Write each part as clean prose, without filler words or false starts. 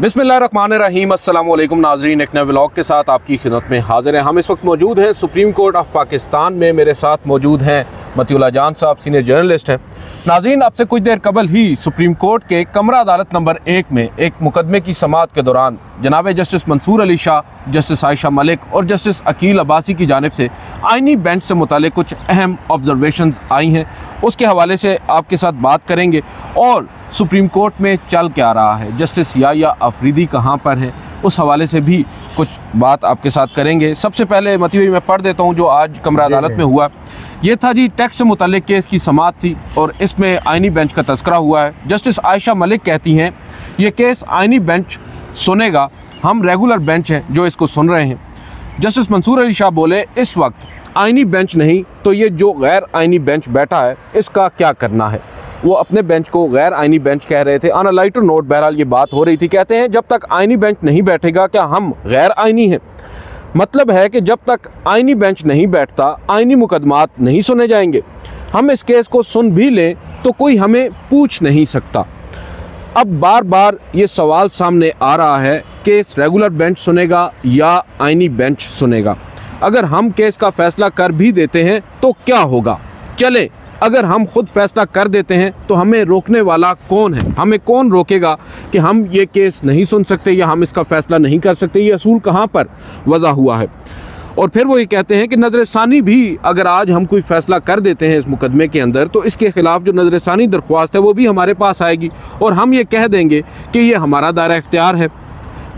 बिस्मिल्लाहिर्रहमानिर्रहीम। अस्सलाम वालेकुम नाज़रीन, एक नए व्लॉग के साथ आपकी खिदमत में हाजिर हैं। हम इस वक्त मौजूद हैं सुप्रीम कोर्ट ऑफ पाकिस्तान में। मेरे साथ मौजूद हैं मतीउल्लाह जान साहब, सीनियर जर्नलिस्ट हैं। नाज़रीन, आपसे कुछ देर कबल ही सुप्रीम कोर्ट के कमरा अदालत नंबर 1 में एक मुकदमे की समाअत के दौरान जनाब जस्टिस मंसूर अली शाह, जस्टिस आयशा मलिक और जस्टिस अकील अब्बासी की जानिब से आइनी बेंच से मुतालिक कुछ अहम ऑब्जर्वेशंस आई हैं। उसके हवाले से आपके साथ बात करेंगे और सुप्रीम कोर्ट में चल क्या रहा है, जस्टिस याह्या अफरीदी कहाँ पर हैं, उस हवाले से भी कुछ बात आपके साथ करेंगे। सबसे पहले मती भाई मैं पढ़ देता हूँ जो आज कमरा अदालत में हुआ। ये था जी, टैक्स से मुतालिक केस की समाअत थी और इसमें आइनी बेंच का तस्करा हुआ है। जस्टिस आयशा मलिक कहती हैं ये केस आइनी बेंच सुनेगा, हम रेगुलर बेंच हैं जो इसको सुन रहे हैं। जस्टिस मंसूर अली शाह बोले इस वक्त आइनी बेंच नहीं तो ये जो गैर आइनी बेंच बैठा है इसका क्या करना है। वो अपने बेंच को गैर आइनी बेंच कह रहे थे। ऑन अ लाइटर नोट बहरहाल ये बात हो रही थी। कहते हैं जब तक आइनी बेंच नहीं बैठेगा क्या हम गैर आइनी हैं। मतलब है कि जब तक आइनी बेंच नहीं बैठता आइनी मुकदमात नहीं सुने जाएंगे। हम इस केस को सुन भी लें तो कोई हमें पूछ नहीं सकता। अब बार बार ये सवाल सामने आ रहा है केस रेगुलर बेंच सुनेगा या आइनी बेंच सुनेगा। अगर हम केस का फैसला कर भी देते हैं तो क्या होगा। चले, अगर हम खुद फैसला कर देते हैं तो हमें रोकने वाला कौन है, हमें कौन रोकेगा कि हम ये केस नहीं सुन सकते या हम इसका फैसला नहीं कर सकते। ये असूल कहाँ पर वज़ा हुआ है। और फिर वो ये कहते हैं कि नज़रसानी भी अगर आज हम कोई फ़ैसला कर देते हैं इस मुकदमे के अंदर तो इसके ख़िलाफ़ जो नज़रसानी दरख्वास्त है वो भी हमारे पास आएगी और हम ये कह देंगे कि ये हमारा दायरा इख्तियार है।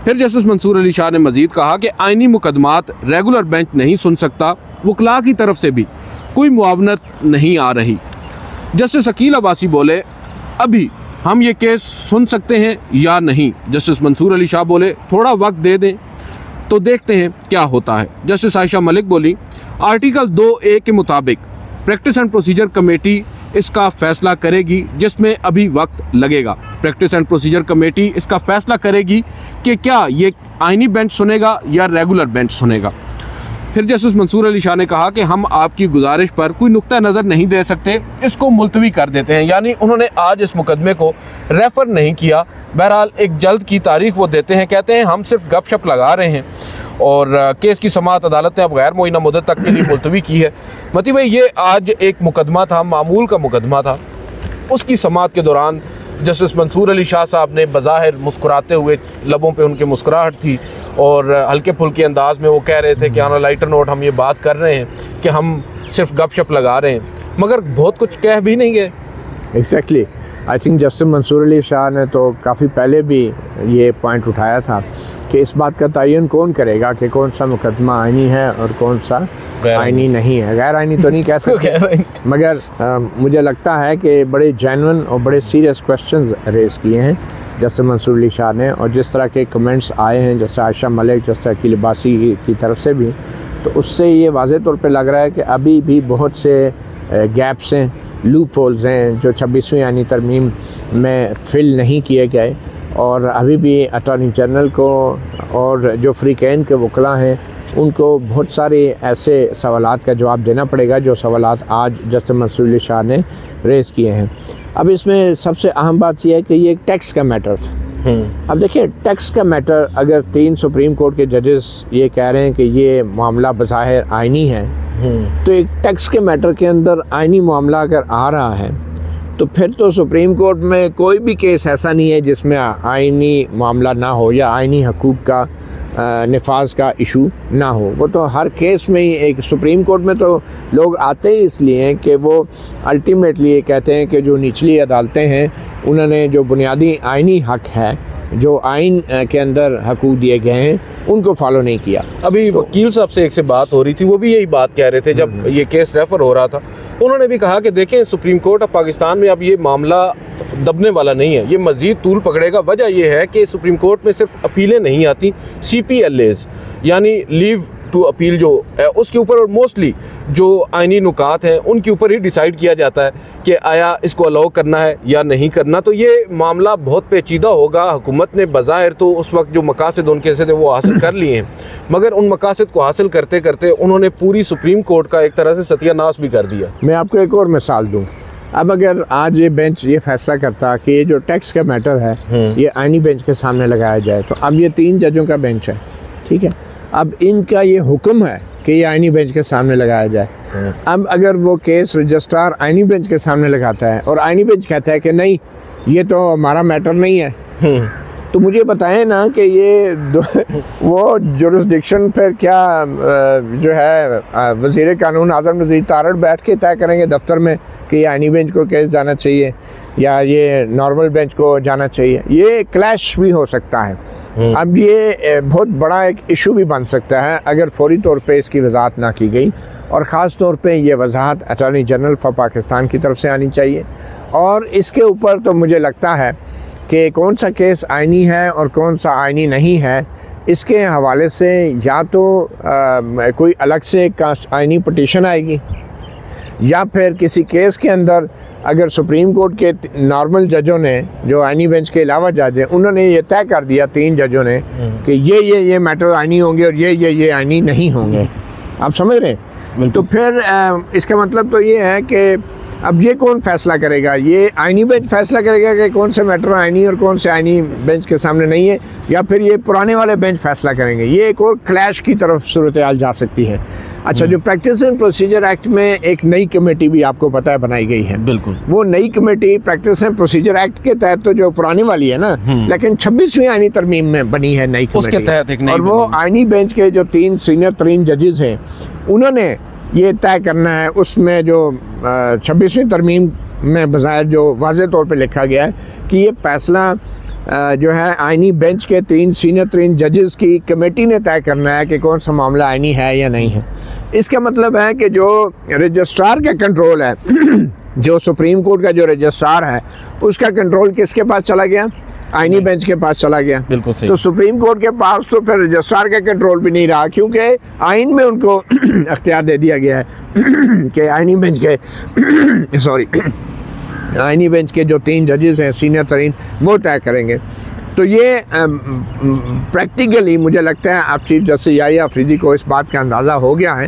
फिर जस्टिस मंसूर अली शाह ने मज़ीद कहा कि आइनी मुकदमात रेगुलर बेंच नहीं सुन सकता, वकला की तरफ से भी कोई मुआवनत नहीं आ रही। जस्टिस अकील अब्बासी बोले अभी हम ये केस सुन सकते हैं या नहीं। जस्टिस मंसूर अली शाह बोले थोड़ा वक्त दे दें तो देखते हैं क्या होता है। जस्टिस आयशा मलिक बोली आर्टिकल 2A के मुताबिक प्रैक्टिस एंड प्रोसीजर कमेटी इसका फैसला करेगी जिसमें अभी वक्त लगेगा। प्रैक्टिस एंड प्रोसीजर कमेटी इसका फैसला करेगी कि क्या ये आइनी बेंच सुनेगा या रेगुलर बेंच सुनेगा। फिर जस्टिस मंसूर अली शाह ने कहा कि हम आपकी गुजारिश पर कोई नुक्ता नज़र नहीं दे सकते, इसको मुलतवी कर देते हैं। यानी उन्होंने आज इस मुकदमे को रेफ़र नहीं किया। बहरहाल एक जल्द की तारीख वो देते हैं। कहते हैं हम सिर्फ गपशप लगा रहे हैं और केस की समाअत अदालत ने अब गैर मुअय्यना मुद्दत तक के लिए मुलतवी की है। मती भाई, ये आज एक मुकदमा था, मामूल का मुकदमा था। उसकी समाअत के दौरान जस्टिस मंसूर अली शाह साहब ने बज़ाहिर मुस्कुराते हुए, लबों पे उनकी मुस्कुराहट थी और हल्के फुल्के अंदाज में वो कह रहे थे कि ऑन अ लाइटर नोट हम ये बात कर रहे हैं कि हम सिर्फ गपशप लगा रहे हैं, मगर बहुत कुछ कह भी नहीं गए। Exactly, I think justice Mansoor Ali Shah ने तो काफ़ी पहले भी ये पॉइंट उठाया था कि इस बात का तयन कौन करेगा कि कौन सा मुकदमा आइनी है और कौन सा आइनी नहीं है। गैर आइनी तो नहीं कह सकते, मगर मुझे लगता है कि बड़े जेन्युइन और बड़े सीरियस क्वेश्चंस रेज़ किए हैं जस्टिस मंसूर अली शाह ने। और जिस तरह के कमेंट्स आए हैं जस्टिस आयशा मलिक, जस्टिस अकील अब्बासी की तरफ से भी, तो उससे ये वाज़े तौर पे लग रहा है कि अभी भी बहुत से गैप्स हैं, लूप होल्स हैं जो 26वीं आइनी तरमीम में फिल नहीं किए गए। और अभी भी अटॉर्नी जनरल को और जो फ्रीकैन के वकला हैं उनको बहुत सारे ऐसे सवालात का जवाब देना पड़ेगा जो सवालात आज जस्टिस मंसूर अली शाह ने रेज़ किए हैं। अब इसमें सबसे अहम बात यह है कि ये एक टैक्स का मैटर था। अब देखिए, टैक्स का मैटर अगर 3 सुप्रीम कोर्ट के जजेस ये कह रहे हैं कि ये मामला बज़ाहिर आइनी है, तो एक टैक्स के मैटर के अंदर आइनी मामला अगर आ रहा है तो फिर तो सुप्रीम कोर्ट में कोई भी केस ऐसा नहीं है जिसमें आइनी मामला ना हो या आइनी हकूक़ का नफाज का इशू ना हो। वो तो हर केस में ही एक सुप्रीम कोर्ट में तो लोग आते ही इसलिए हैं कि वो अल्टीमेटली ये कहते हैं कि जो निचली अदालतें हैं उन्होंने जो बुनियादी आइनी हक है, जो आइन के अंदर हकूक़ दिए गए हैं, उनको फॉलो नहीं किया। अभी वकील साहब से एक से बात हो रही थी, वो भी यही बात कह रहे थे जब ये केस रेफर हो रहा था। उन्होंने भी कहा कि देखें सुप्रीम कोर्ट ऑफ पाकिस्तान में अब ये मामला दबने वाला नहीं है, ये मज़ीद तूल पकड़ेगा। वजह यह है कि सुप्रीम कोर्ट में सिर्फ अपीलें नहीं आती, CPLAs यानी लीव टू अपील जो है उसके ऊपर और मोस्टली जो आइनी नुकात हैं उनके ऊपर ही डिसाइड किया जाता है कि आया इसको अलाउ करना है या नहीं करना। तो ये मामला बहुत पेचीदा होगा। हुकूमत ने बज़ाहिर तो उस वक्त जो मकासद उनके से थे वो हासिल कर लिए हैं, मगर उन मकासद को हासिल करते करते उन्होंने पूरी सुप्रीम कोर्ट का एक तरह से सत्यानाश भी कर दिया। मैं आपको एक और मिसाल दूँ अब अगर आज ये बेंच ये फैसला करता कि ये जो टैक्स का मैटर है ये आईनी बेंच के सामने लगाया जाए, तो अब ये 3 जजों का बेंच है, ठीक है, अब इनका ये हुक्म है कि ये आईनी बेंच के सामने लगाया जाए। अब अगर वो केस रजिस्ट्रार आईनी बेंच के सामने लगाता है और आईनी बेंच कहता है कि नहीं ये तो हमारा मैटर नहीं है, तो मुझे बताएं ना कि ये वो जुरिस्डिक्शन फिर क्या जो है वज़ीर कानून आज़म नज़ीर तारड़ बैठ के तय करेंगे दफ्तर में कि ये आईनी बेंच को केस जाना चाहिए या ये नॉर्मल बेंच को जाना चाहिए। ये क्लैश भी हो सकता है। अब ये बहुत बड़ा एक इशू भी बन सकता है अगर फौरी तौर पे इसकी वजाहत ना की गई, और ख़ास तौर पे ये वजाहत अटॉर्नी जनरल फॉर पाकिस्तान की तरफ से आनी चाहिए। और इसके ऊपर तो मुझे लगता है कि कौन सा केस आईनी है और कौन सा आईनी नहीं है, इसके हवाले से या तो कोई अलग से आईनी पटिशन आएगी, या फिर किसी केस के अंदर अगर सुप्रीम कोर्ट के नॉर्मल जजों ने, जो आईनी बेंच के अलावा जज हैं, उन्होंने ये तय कर दिया 3 जजों ने कि ये मैटर आईनी होंगे और ये आईनी नहीं होंगे। आप समझ रहे हैं? तो फिर इसका मतलब तो ये है कि अब ये कौन फैसला करेगा? ये आईनी बेंच फैसला करेगा कि कौन से मैटर आईनी और कौन से आईनी बेंच के सामने नहीं है, या फिर ये पुराने वाले बेंच फैसला करेंगे? ये एक और क्लैश की तरफ सूरत हाल जा सकती है। अच्छा, जो प्रैक्टिस एंड प्रोसीजर एक्ट में एक नई कमेटी भी आपको पता है बनाई गई है। बिल्कुल, वो नई committee practice and procedure act के तहत तो जो पुरानी वाली है ना, लेकिन 26वीं आईनी तरमीम में बनी है नई कमेटी, उसके तहत एक नई, और वो आईनी बेंच के जो 3 सीनियर तरीन जजेस हैं उन्होंने ये तय करना है, उसमें जो 26वीं तरमीम में बज़ाहिर जो वाज़े तौर पे लिखा गया है कि ये फ़ैसला जो है आईनी बेंच के 3 सीनियर तरीन जजेस की कमेटी ने तय करना है कि कौन सा मामला आईनी है या नहीं है। इसका मतलब है कि जो रजिस्ट्रार का कंट्रोल है जो सुप्रीम कोर्ट का जो रजिस्ट्रार है उसका कंट्रोल किसके पास चला गया? आईनी बेंच के पास चला गया। बिल्कुल सही। तो सुप्रीम कोर्ट के पास तो फिर रजिस्ट्रार का कंट्रोल भी नहीं रहा, क्योंकि आइन में उनको अख्तियार दे दिया गया है कि आईनी बेंच के आईनी बेंच के जो 3 जजेस हैं सीनियर तरीन, वो तय करेंगे। तो ये प्रैक्टिकली मुझे लगता है अब चीफ जस्टिस याहिया अफरीदी को इस बात का अंदाज़ा हो गया है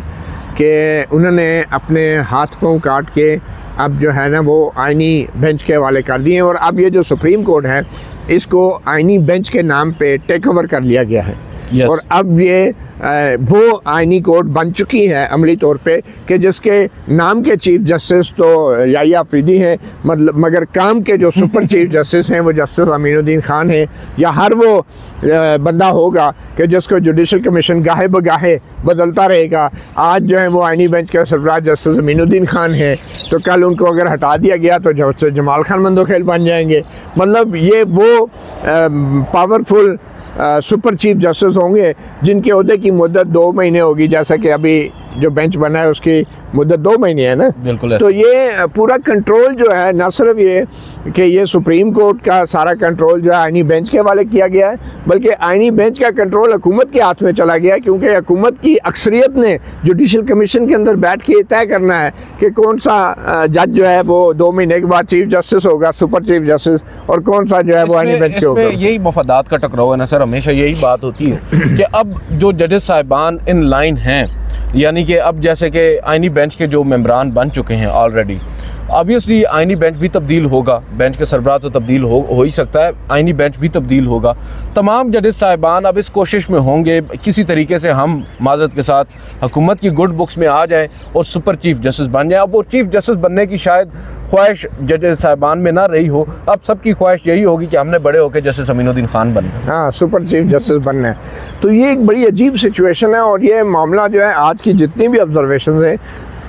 कि उन्होंने अपने हाथ पाँव काट के अब जो है ना वो आईनी बेंच के हवाले कर दिए, और अब ये जो सुप्रीम कोर्ट है इसको आईनी बेंच के नाम पे टेक ओवर कर लिया गया है। yes. और अब ये वो आईनी कोर्ट बन चुकी है अमली तौर पे कि जिसके नाम के चीफ जस्टिस तो याहिया अफरीदी हैं, मतलब मगर काम के जो सुपर चीफ जस्टिस हैं वो जस्टिस अमीनुद्दीन खान हैं, या हर वो बंदा होगा कि जिसको जुडिशल कमीशन गाहे बगाहे बदलता रहेगा। आज जो है वो आईनी बेंच के सरबराह जस्टिस अमीनुद्दीन खान हैं, तो कल उनको अगर हटा दिया गया तो जस्टिस जमाल खान मंदोखेल बन जाएंगे। मतलब ये वो पावरफुल सुपर चीफ जस्टिस होंगे जिनके ओहदे की मुद्दत 2 महीने होगी, जैसा कि अभी जो बेंच बना है उसकी मुद्दत 2 महीने है ना। बिल्कुल। तो ये पूरा कंट्रोल जो है, न सिर्फ ये कि ये सुप्रीम कोर्ट का सारा कंट्रोल जो है आईनी बेंच के हवाले किया गया है, बल्कि आईनी बेंच का कंट्रोल हुकूमत के हाथ में चला गया है, क्योंकि हुकूमत की अक्सरियत ने जुडिशल कमीशन के अंदर बैठ के तय करना है कि कौन सा जज जो है वो 2 महीने के बाद चीफ जस्टिस होगा, सुपर चीफ जस्टिस, और कौन सा जो है वो आईनी बेंच के होगा। यही मफादात का टकराव है ना सर, हमेशा यही बात होती है कि अब जो जजेस साहिबान इन लाइन हैं, यानी कि अब जैसे कि आईनी बेंच के जो मेंबरान बन चुके हैं ऑलरेडी, ऑब्वियसली आईनी बेंच भी तब्दील होगा, बेंच के सरबराह तो तब्दील हो ही सकता है, आईनी बेंच भी तब्दील होगा। तमाम जजेस साहिबान अब इस कोशिश में होंगे किसी तरीके से हम माजरत के साथ हुकूमत की गुड बुक्स में आ जाएं और सुपर चीफ जस्टिस बन जाएं। अब वो चीफ जस्टिस बनने की शायद ख्वाहिश जजेस साहिबान में ना रही हो, अब सबकी ख्वाहिश यही होगी कि हमने बड़े होकर जस्टिस अमीनुद्दीन खान बनना, हाँ सुपर चीफ जस्टिस बनना है। तो ये एक बड़ी अजीब सिचुएशन है, और ये मामला जो है आज की जितनी भी ऑब्जर्वेशन है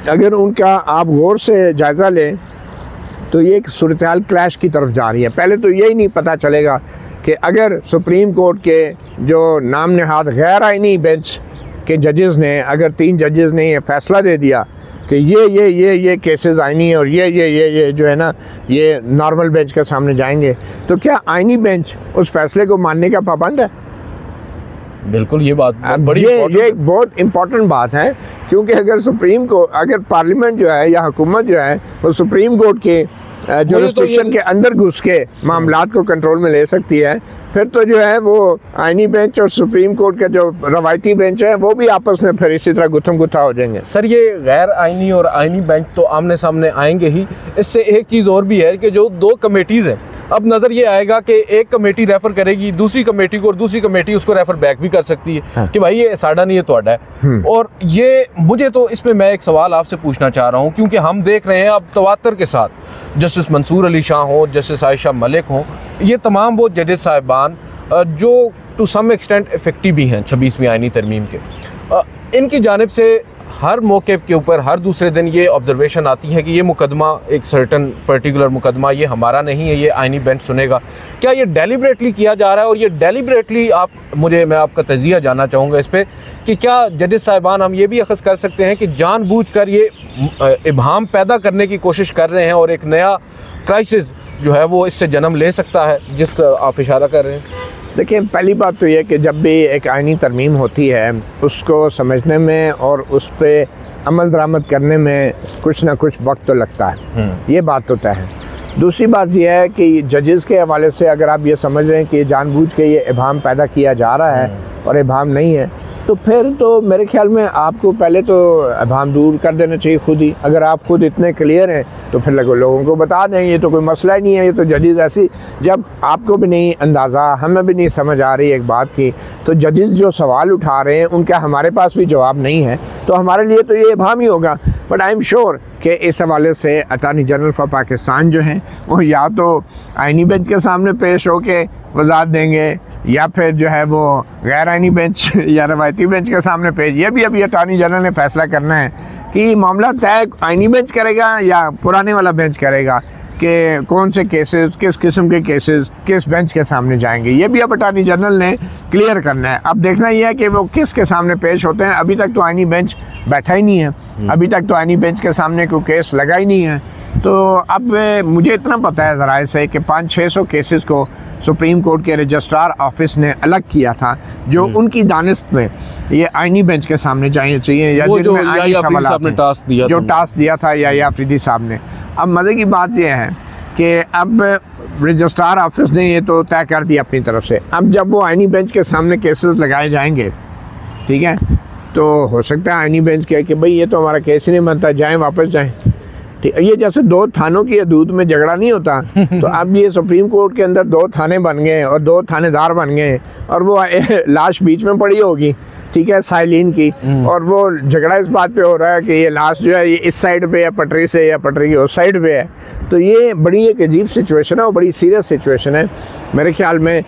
अगर उनका आप गौर से जायज़ा लें तो ये एक सूरत हाल क्लैश की तरफ जा रही है। पहले तो यही नहीं पता चलेगा कि अगर सुप्रीम कोर्ट के जो नाम नहाद गैर आईनी बेंच के जजेस ने, अगर 3 जजेस ने ये फैसला दे दिया कि ये केसेस आईनी है और ये जो है ना ये नॉर्मल बेंच के सामने जाएंगे, तो क्या आईनी बेंच उस फैसले को मानने का पाबंद है? बिल्कुल, ये बात बड़ी ये एक बहुत इम्पोर्टेंट बात है, क्योंकि अगर पार्लियामेंट जो है या हुकूमत जो है वो सुप्रीम कोर्ट के जुरिस्डिक्शन के अंदर घुस के मामलात को कंट्रोल में ले सकती है, फिर तो जो है वो आईनी बेंच और सुप्रीम कोर्ट का जो रवायती बेंच है वो भी आपस में फिर इसी तरह गुत्थम गुत्था हो जाएंगे। सर ये गैर आईनी और आईनी बेंच तो आमने सामने आएंगे ही। इससे एक चीज़ और भी है कि जो दो कमेटीज़ हैं, अब नज़र ये आएगा कि एक कमेटी रेफ़र करेगी दूसरी कमेटी को और दूसरी कमेटी उसको रेफ़र बैक भी कर सकती है। हाँ। कि भाई ये साडा नहीं है तो है। और ये मुझे तो इसमें मैं एक सवाल आपसे पूछना चाह रहा हूँ, क्योंकि हम देख रहे हैं अब तवातर के साथ जस्टिस मंसूर अली शाह हों, जस्टिस आयशा मलिक हों, ये तमाम वो जजेस साहिबान जो टू सम एक्सटेंट इफेक्टिव भी हैं 26वीं आईनी तरमीम के, इनकी जानिब से हर मौके के ऊपर हर दूसरे दिन ये ऑब्जर्वेशन आती है कि ये मुकदमा एक सर्टन पर्टिकुलर मुकदमा ये हमारा नहीं है, ये आईनी बेंच सुनेगा। क्या ये डेलिबरेटली किया जा रहा है? और ये डेलिबरेटली मैं आपका तजिया जानना चाहूँगा इस पर कि क्या जजेस साहिबान हम ये भी अखज़ कर सकते हैं कि जानबूझकर ये इब्हाम पैदा करने की कोशिश कर रहे हैं और एक नया क्राइसिस जो है वो इससे जन्म ले सकता है जिसका आप इशारा कर रहे हैं? देखिए, पहली बात तो यह कि जब भी एक आईनी तरमीम होती है उसको समझने में और उस पर अमल दरामद करने में कुछ ना कुछ वक्त तो लगता है, ये बात तो तय है। दूसरी बात यह है कि जजेस के हवाले से अगर आप ये समझ रहे हैं कि जानबूझ के ये इब्हाम पैदा किया जा रहा है और इब्हाम नहीं है, तो फिर तो मेरे ख्याल में आपको पहले तो इब्हाम दूर कर देना चाहिए खुद ही। अगर आप खुद इतने क्लियर हैं तो फिर लोगों को बता दें, ये तो कोई मसला ही नहीं है, ये तो जजेस ऐसी, जब आपको भी नहीं अंदाज़ा, हमें भी नहीं समझ आ रही एक बात की, तो जजेस जो सवाल उठा रहे हैं उनका हमारे पास भी जवाब नहीं है, तो हमारे लिए तो ये इब्हाम ही होगा। बट आई एम श्योर कि इस हवाले से अटॉर्नी जनरल फॉर पाकिस्तान जो हैं वो या तो आईनी बेंच के सामने पेश होके वजाहत देंगे या फिर जो है वो गैर आईनी बेंच या रवायती बेंच के सामने पेश। ये भी अभी अटॉर्नी जनरल ने फैसला करना है कि मामला तय आईनी बेंच करेगा या पुराने वाला बेंच करेगा कि कौन से केसेस, किस किस्म के केसेस किस बेंच के सामने जाएंगे। ये भी अब अटॉर्नी जनरल ने क्लियर करना है। अब देखना यह है कि वो किसके सामने पेश होते हैं। अभी तक तो आईनी बेंच बैठा ही नहीं है, अभी तक तो आईनी बेंच के सामने कोई केस लगा ही नहीं है। तो अब मुझे इतना पता है ज़राए से कि 500-600 केसेस को सुप्रीम कोर्ट के रजिस्ट्रार ऑफिस ने अलग किया था जो उनकी दानिश में ये आईनी बेंच के सामने जाने चाहिए या जिनमें आईनी सवालात ने टास्क दिया था या अफरीदी साहब ने। अब मज़े की बात यह है कि अब रजिस्ट्रार ऑफिस ने ये तो तय कर दिया अपनी तरफ से। अब जब वो आईनी बेंच के सामने केसेस लगाए जाएंगे, ठीक है, तो हो सकता है आईनी बेंच कहे कि भाई ये तो हमारा केस ही नहीं बनता, जाएं वापस जाएं। ठीक, ये जैसे दो थानों की हदूद में झगड़ा नहीं होता तो अब ये सुप्रीम कोर्ट के अंदर 2 थाने बन गए और 2 थानेदार बन गए और वो लाश बीच में पड़ी होगी, ठीक है, साइलिन की, और वो झगड़ा इस बात पे हो रहा है कि ये लाश जो है ये इस साइड पे है पटरी से या पटरी की उस साइड पे है। तो ये बड़ी एक अजीब सिचुएशन है और बड़ी सीरियस सिचुएशन है। मेरे ख्याल में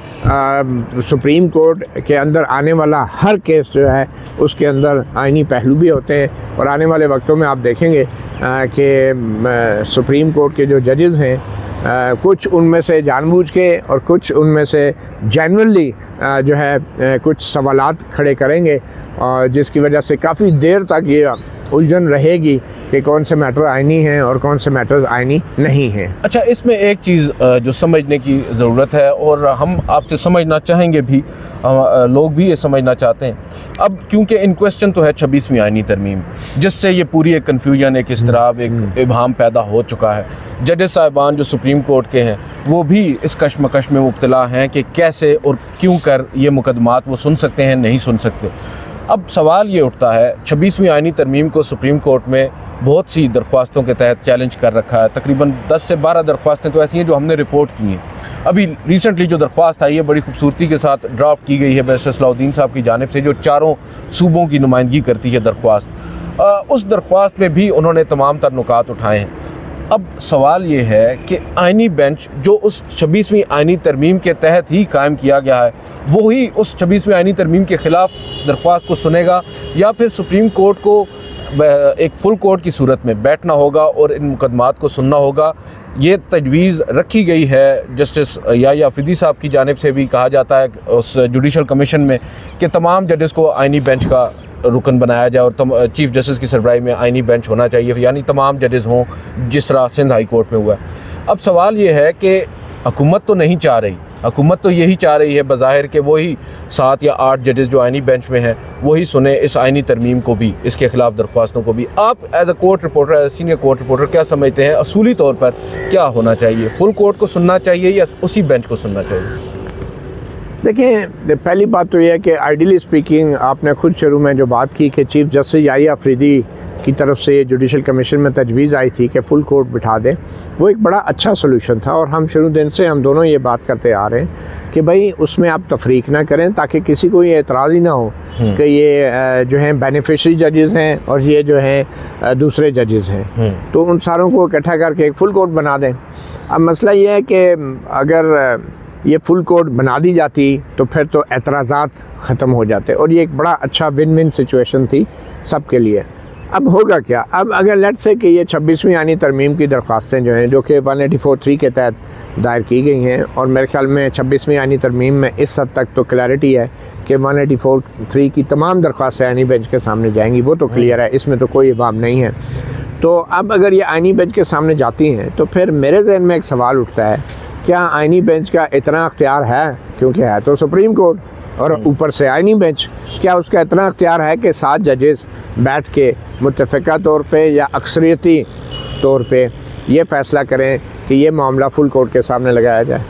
सुप्रीम कोर्ट के अंदर आने वाला हर केस जो है उसके अंदर आईनी पहलू भी होते हैं और आने वाले वक्तों में आप देखेंगे कि सुप्रीम कोर्ट के जो जजेस हैं कुछ उनमें से जानबूझ के और कुछ उनमें से जेन्युइनली जो है कुछ सवालात खड़े करेंगे और जिसकी वजह से काफ़ी देर तक ये उलझन रहेगी कि कौन से मैटर आईनी हैं और कौन से मैटर्स आईनी नहीं हैं। अच्छा, इसमें एक चीज़ जो समझने की ज़रूरत है और हम आपसे समझना चाहेंगे भी, लोग भी ये समझना चाहते हैं। अब क्योंकि इन क्वेश्चन तो है 26वीं आईनी तरमीम, जिससे ये पूरी एक कन्फ्यूजन, एक इस्तराब, एक इब्हाम पैदा हो चुका है। जजेस साहिबान जो सुप्रीम कोर्ट के हैं वो भी इस कश्मकश में मुब्तला हैं कि कैसे और क्यों कर ये मुकदमात वो सुन सकते हैं, नहीं सुन सकते। अब सवाल ये उठता है, 26वीं आईनी तरमीम को सुप्रीम कोर्ट में बहुत सी दरख्वास्तों के तहत चैलेंज कर रखा है। तकरीबन 10 से 12 दरख्वास्तें तो ऐसी हैं जो हमने रिपोर्ट की हैं। अभी रिसेंटली जो दरख्वास्त आई है बड़ी खूबसूरती के साथ ड्राफ्ट की गई है बैरिस्टर सलाउद्दीन साहब की जानिब से, जो चारों सूबों की नुमाइंदगी करती है दरख्वास्त। उस दरख्वास्त में भी उन्होंने तमाम तर नुकात उठाए हैं। अब सवाल ये है कि आईनी बेंच जो उस 26वीं आईनी तरमीम के तहत ही कायम किया गया है वो ही उस 26वीं आईनी तरमीम के ख़िलाफ़ दरख्वास्त को सुनेगा या फिर सुप्रीम कोर्ट को एक फुल कोर्ट की सूरत में बैठना होगा और इन मुकदमात को सुनना होगा। ये तजवीज़ रखी गई है जस्टिस या अफरीदी साहब की जानिब से भी कहा जाता है उस जुडिशल कमीशन में कि तमाम जजेस को आईनी बेंच का रुकन बनाया जाए और चीफ जस्टिस की सरबराही में आईनी बेंच होना चाहिए, यानी तमाम जजेस हों जिस तरह सिंध हाई कोर्ट में हुआ है। अब सवाल ये है कि हुकूमत तो नहीं चाह रही, हुकूमत तो यही चाह रही है बज़ाहिर कि वही 7 या 8 जजेस जो आईनी बेंच में हैं वही सुने इस आईनी तरमीम को भी, इसके ख़िलाफ़ दरख्वास्तों को भी। आप as a court reporter, as senior court reporter क्या समझते हैं असूली तौर पर क्या होना चाहिए? फुल कोर्ट को सुनना चाहिए या उसी बेंच को सुनना चाहिए? देखें, पहली बात तो यह है कि आइडियली स्पीकिंग आपने खुद शुरू में जो बात की कि चीफ जस्टिस याहिया अफरीदी की तरफ से जुडिशल कमीशन में तजवीज़ आई थी कि फुल कोर्ट बिठा दें, वो एक बड़ा अच्छा सोल्यूशन था। और हम शुरू दिन से हम दोनों ये बात करते आ रहे हैं कि भाई उसमें आप तफरीक ना करें, ताकि किसी को ये एतराज़ ही ना हो कि ये जो हैं बेनिफिशरी जजेस हैं और ये जो हैं दूसरे जजेस हैं, तो उन सारों को इकट्ठा करके एक फुल कोर्ट बना दें। अब मसला ये है कि अगर ये फुल कोर्ट बना दी जाती तो फिर तो एतराज़ात ख़त्म हो जाते और ये एक बड़ा अच्छा विन विन सिचुएशन थी सबके लिए। अब होगा क्या, अब अगर लेट्स से कि ये 26वीं आईनी तरमीम की दरख्वास्तें जो हैं, जो कि 184(3) के तहत दायर की गई हैं, और मेरे ख्याल में 26वीं आईनी तरमीम में इस हद तक तो क्लैरिटी है कि 184(3) की तमाम दरख्वास्तें आईनी बेंच के सामने जाएंगी, वो तो क्लियर है, इसमें तो कोई इबाम नहीं है। तो अब अगर ये आईनी बेंच के सामने जाती हैं तो फिर मेरे जहन में एक सवाल उठता है, क्या आईनी बेंच का इतना अख्तियार है, क्योंकि है तो सुप्रीम कोर्ट और ऊपर से आईनी बेंच, क्या उसका इतना अख्तियार है कि 7 जजेस बैठ के मुत्तफ़िका तौर पे या अक्सरियती तौर पे ये फ़ैसला करें कि ये मामला फुल कोर्ट के सामने लगाया जाए?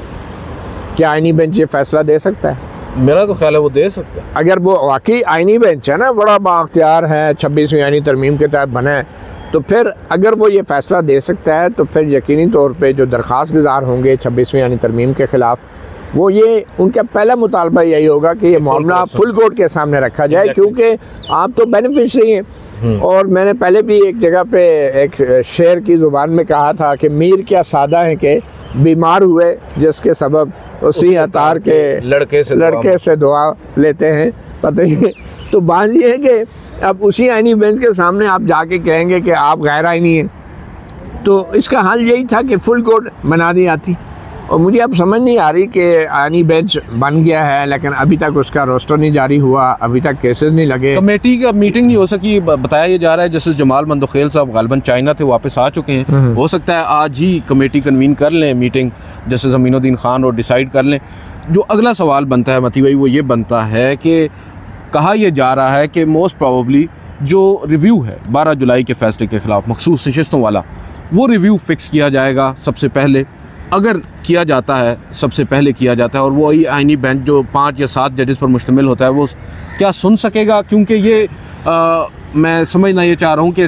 क्या आईनी बेंच ये फ़ैसला दे सकता है? मेरा तो ख्याल है वो दे सकता है। अगर वो वाकई आईनी बेंच है ना, बड़ा बाख्तियार है, 26वीं आईनी तरमीम के तहत बना है, तो फिर अगर वो ये फ़ैसला दे सकता है तो फिर यकीनी तौर पे जो दरख्वास्त गुजार होंगे 26वीं यानी तरमीम के ख़िलाफ़, वो ये उनका पहला मुतालबा यही होगा कि ये मामला फुल कोर्ट के सामने रखा जाए, क्योंकि आप तो बेनिफिशरी हैं। और मैंने पहले भी एक जगह पे एक शेर की ज़ुबान में कहा था कि मीर क्या सादा है कि बीमार हुए जिसके सबब उसी अतार के लड़के से दुआ लेते हैं, पता ही। तो बात ये है कि अब उसी आईनी बेंच के सामने आप जाके कहेंगे कि आप गैर आईनी हैं, तो इसका हल यही था कि फुल कोर्ट बना दी जाती। और मुझे अब समझ नहीं आ रही कि आईनी बेंच बन गया है, लेकिन अभी तक उसका रोस्टर नहीं जारी हुआ, अभी तक केसेस नहीं लगे, कमेटी का मीटिंग नहीं हो सकी। बताया ये जा रहा है जस्टिस जमाल मंदोखेल साहब गालिबन चाइना थे, वापस आ चुके हैं, हो सकता है आज ही कमेटी कन्वीन कर लें मीटिंग जस्टिस अमीनुद्दीन खान और डिसाइड कर लें। जो अगला सवाल बनता है मती भाई, वो ये बनता है कि कहा यह जा रहा है कि मोस्ट प्रोबेबली जो रिव्यू है 12 जुलाई के फैसले के ख़िलाफ़ मखसूस नशिस्तों वाला, वो रिव्यू फ़िक्स किया जाएगा सबसे पहले, अगर किया जाता है सबसे पहले किया जाता है, और वही आईनी बेंच जो 5 या 7 जजेस पर मुश्तमिल होता है वो क्या सुन सकेगा? क्योंकि ये मैं समझना ये चाह रहा हूँ कि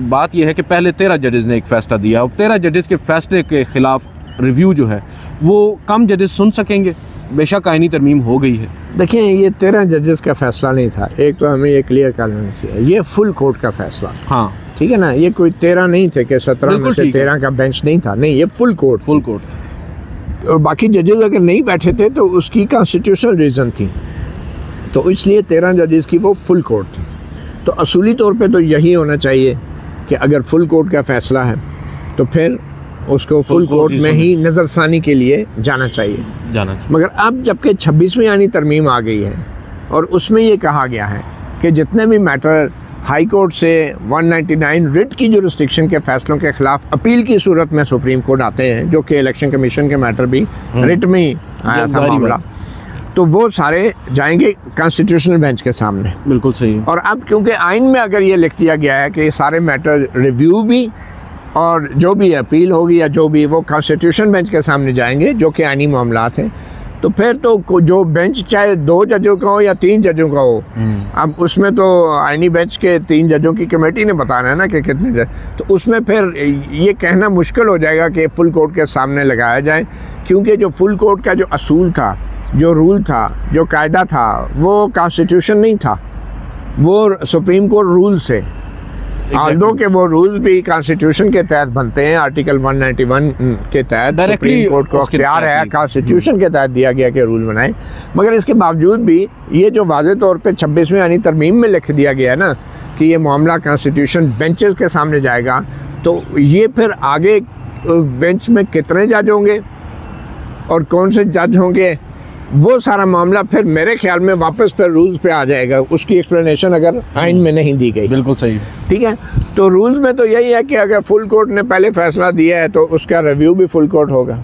बात यह है कि पहले 13 जजेस ने एक फ़ैसला दिया, और 13 जजेस के फ़ैसले के ख़िलाफ़ रिव्यू जो है वो कम जजेस सुन सकेंगे, बेशक आईनी तरमीम हो गई है। देखिए, ये 13 जजेस का फ़ैसला नहीं था, एक तो हमें ये क्लियर कर लेना चाहिए, ये फुल कोर्ट का फ़ैसला। हाँ ठीक है ना, ये कोई 13 नहीं थे कि 17 में से 13 का बेंच नहीं था, नहीं, ये फुल कोर्ट। और बाकी जजेस अगर नहीं बैठे थे तो उसकी कॉन्स्टिट्यूशनल रीज़न थी, तो इसलिए 13 जजेस की वो फुल कोर्ट थी। तो असूली तौर पे तो यही होना चाहिए कि अगर फुल कोर्ट का फ़ैसला है तो फिर उसको फुल कोर्ट में ही नज़रसानी के लिए जाना चाहिए। मगर अब जबकि 26वीं यानी तरमीम आ गई है और उसमें ये कहा गया है कि जितने भी मैटर हाई कोर्ट से 199 रिट की जुरिस्डिक्शन के फैसलों के खिलाफ अपील की सूरत में सुप्रीम कोर्ट आते हैं, जो कि इलेक्शन कमीशन के मैटर भी रिट में ही आया था मामला, तो वो सारे जाएंगे कॉन्स्टिट्यूशनल बेंच के सामने। बिल्कुल सही। और अब क्योंकि आइन में अगर ये लिख दिया गया है कि ये सारे मैटर रिव्यू भी और जो भी अपील होगी या जो भी, वो कॉन्स्टिट्यूशन बेंच के सामने जाएंगे, जो कि आइनी मामलात हैं, तो फिर तो जो बेंच चाहे 2 जजों का हो या 3 जजों का हो, अब उसमें तो आइनी बेंच के 3 जजों की कमेटी ने बताना है ना कि कितने जज, तो उसमें फिर ये कहना मुश्किल हो जाएगा कि फुल कोर्ट के सामने लगाया जाए, क्योंकि जो फुल कोर्ट का जो असूल था, जो रूल था, जो कायदा था, वो कॉन्स्टिट्यूशन नहीं था, वो सुप्रीम कोर्ट रूल से, आल्दो के वो रूल्स भी कॉन्स्टिट्यूशन के तहत बनते हैं, आर्टिकल 191 के तहत सुप्रीम कोर्ट को अख्तियार है कॉन्स्टिट्यूशन के तहत दिया गया कि रूल बनाए। मगर इसके बावजूद भी ये जो वाज़े तौर पे 26वीं यानी तरमीम में लिख दिया गया है ना कि ये मामला कॉन्स्टिट्यूशन बेंचेस के सामने जाएगा, तो ये फिर आगे बेंच में कितने जज होंगे और कौन से जज होंगे, वो सारा मामला फिर मेरे ख्याल में वापस फिर रूल्स पे आ जाएगा, उसकी एक्सप्लेनेशन अगर आइन में नहीं दी गई। बिल्कुल सही, ठीक है। तो रूल्स में तो यही है कि अगर फुल कोर्ट ने पहले फैसला दिया है तो उसका रिव्यू भी फुल कोर्ट होगा,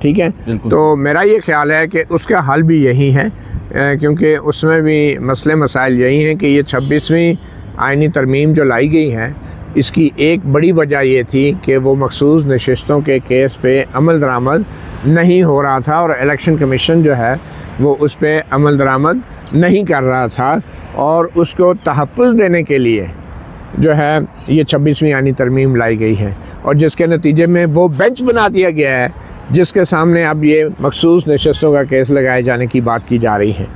ठीक है। तो मेरा ये ख्याल है कि उसका हल भी यही है, क्योंकि उसमें भी मसले मसाइल यही हैं कि ये 26वीं आइनी तरमीम जो लाई गई है, इसकी एक बड़ी वजह ये थी कि वो मखसूस नशिस्तों के केस पे अमल दरामद नहीं हो रहा था, और इलेक्शन कमीशन जो है वो उस पर अमल दरामद नहीं कर रहा था, और उसको तहफ़्फ़ुज़ देने के लिए जो है ये 26वीं आईनी तरमीम लाई गई है, और जिसके नतीजे में वो बेंच बना दिया गया है जिसके सामने अब ये मखसूस नशस्तों का केस लगाए जाने की बात की जा रही है।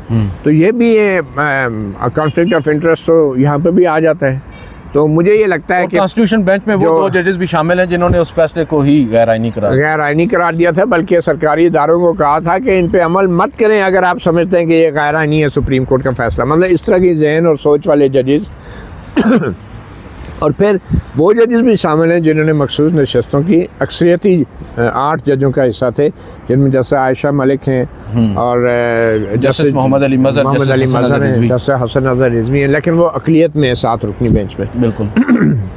तो ये भी कॉन्फ्लिक्ट ऑफ इंटरेस्ट तो यहाँ पे भी आ जाता है। तो मुझे ये लगता है कि कॉन्स्टिट्यूशन बेंच में वो 2 जजेस भी शामिल हैं जिन्होंने उस फैसले को ही गैर आईनी करार दिया था, बल्कि सरकारी इदारों को कहा था कि इन पे अमल मत करें अगर आप समझते हैं कि ये गैर आईनी है सुप्रीम कोर्ट का फैसला। मतलब इस तरह की जहन और सोच वाले जजेस और फिर वो जजेस भी शामिल हैं जिन्होंने मखसूस नशस्तों की अक्सरियती 8 जजों का हिस्सा थे, जिनमें जैसे आयशा मलिक हैं और जस्टिस मोहम्मद अली मज़हर हैं, जस्टिस हसन अज़हर रिज़वी हैं, लेकिन वो अक़लियत में 7 रुकनी बेंच में। बिल्कुल।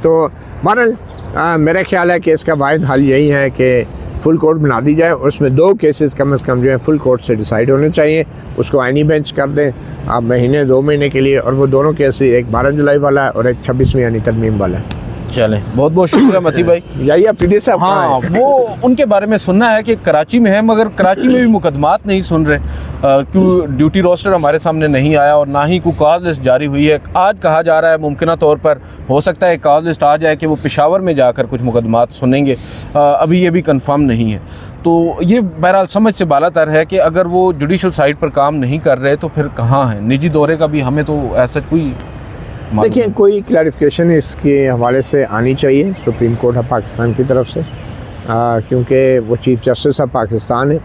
तो बहरहाल मेरा ख्याल है कि इसका वाहिद हल यही है कि फुल कोर्ट बना दी जाए, और उसमें 2 केसेस कम से कम जो है फुल कोर्ट से डिसाइड होने चाहिए, उसको आईनी बेंच कर दें आप महीने 2 महीने के लिए, और वो दोनों केसेस, एक 12 जुलाई वाला है और एक 26वीं आईनी तरमीम वाला है। चलें, बहुत बहुत शुक्रिया मती भाई। यही अफीदी साहब। हाँ, वो उनके बारे में सुनना है कि कराची में है, मगर कराची में भी मुकदमात नहीं सुन रहे, क्यों ड्यूटी रोस्टर हमारे सामने नहीं आया और ना ही कोई कॉज लिस्ट जारी हुई है। आज कहा जा रहा है मुमकिन तौर पर हो सकता है कॉज लिस्ट आ जाए कि वो पेशावर में जाकर कुछ मुकदमात सुनेंगे, अभी ये भी कंफर्म नहीं है। तो ये बहरहाल समझ से बालातर है कि अगर वो जुडिशल साइड पर काम नहीं कर रहे तो फिर कहाँ है। निजी दौरे का भी हमें तो ऐसा कोई देखिए कोई क्लैरिफिकेशन इसके हवाले से आनी चाहिए सुप्रीम कोर्ट ऑफ पाकिस्तान की तरफ से, क्योंकि वो चीफ जस्टिस ऑफ पाकिस्तान है।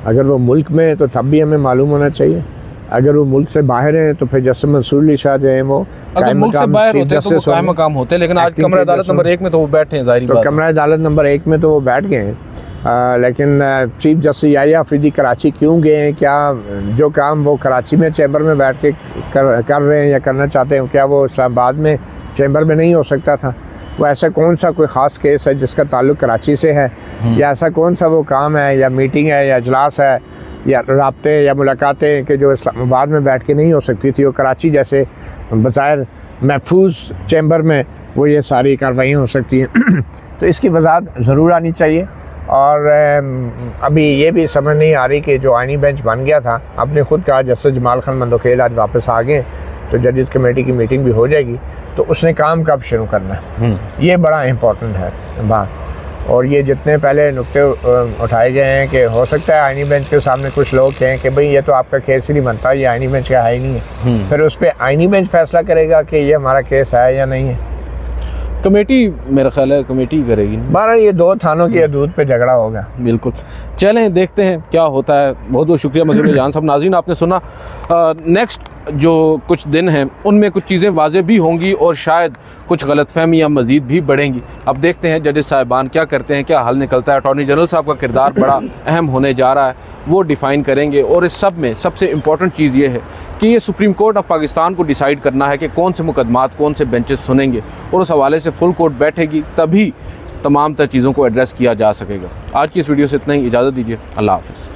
अगर वो मुल्क में है तो तब भी हमें मालूम होना चाहिए, अगर वो मुल्क से बाहर हैं तो फिर जस्टिस मंसूर अली शाह जो है वो अगर मुल्क से बाहर होते तो वो कायम मकाम होते, लेकिन आज कमरा अदालत नंबर 1 में तो वो बैठे हैं। ज़ाहिर बात है, कमरा अदालत नंबर 1 में तो वो बैठ गए हैं, लेकिन चीफ जस्टिस याहिया अफरीदी कराची क्यों गए हैं? क्या जो काम वो कराची में चैम्बर में बैठ के कर रहे हैं या करना चाहते हैं, क्या वो इस्लामाबाद में चैम्बर में नहीं हो सकता था? वो ऐसा कौन सा कोई ख़ास केस है जिसका ताल्लुक़ कराची से है, या ऐसा कौन सा वो काम है या मीटिंग है या इजलास है या राब्ते या मुलाकातें कि जो इस्लामाबाद में बैठ के नहीं हो सकती थी, वो कराची जैसे बग़ैर महफूज चैम्बर में वो ये सारी कार्रवाइयाँ हो सकती हैं। तो इसकी वजाहत ज़रूर आनी चाहिए। और अभी ये भी समझ नहीं आ रही कि जो आईनी बेंच बन गया था, आपने ख़ुद कहा जस्टिस जमाल खान मंदोखेल आज वापस आ गए तो जजेस कमेटी की मीटिंग भी हो जाएगी, तो उसने काम कब शुरू करना है, ये बड़ा इम्पोर्टेंट है बात। और ये जितने पहले नुक्ते उठाए गए हैं कि हो सकता है आईनी बेंच के सामने कुछ लोग कहें कि भाई ये तो आपका केस ही नहीं बनता, ये आईनी बेंच का है ही नहीं है, फिर उस पर आईनी बेंच फैसला करेगा कि ये हमारा केस है या नहीं है। कमेटी मेरा ख्याल है कमेटी करेगी। 12 ये 2 थानों की हदूद पे झगड़ा होगा। बिल्कुल, चलें देखते हैं क्या होता है। बहुत बहुत शुक्रिया मज़हर जान साहब। नाज़रीन आपने सुना, नेक्स्ट जो कुछ दिन हैं उनमें कुछ चीज़ें वाज़ेह भी होंगी और शायद कुछ गलतफहमियाँ मज़ीद भी बढ़ेंगी। अब देखते हैं जजेस साहिबान क्या करते हैं, क्या हल निकलता है। अटॉर्नी जनरल साहब का किरदार बड़ा अहम होने जा रहा है, वो डिफ़ाइन करेंगे। और इस सब में सबसे इम्पॉर्टेंट चीज़ ये है कि ये सुप्रीम कोर्ट ऑफ पाकिस्तान को डिसाइड करना है कि कौन से मुकदमात कौन से बेंचेस सुनेंगे, और उस हवाले से फुल कोर्ट बैठेगी तभी तमाम तर चीज़ों को एड्रेस किया जा सकेगा। आज की इस वीडियो से इतना ही, इजाज़त दीजिए। अल्लाह हाफ़िज़।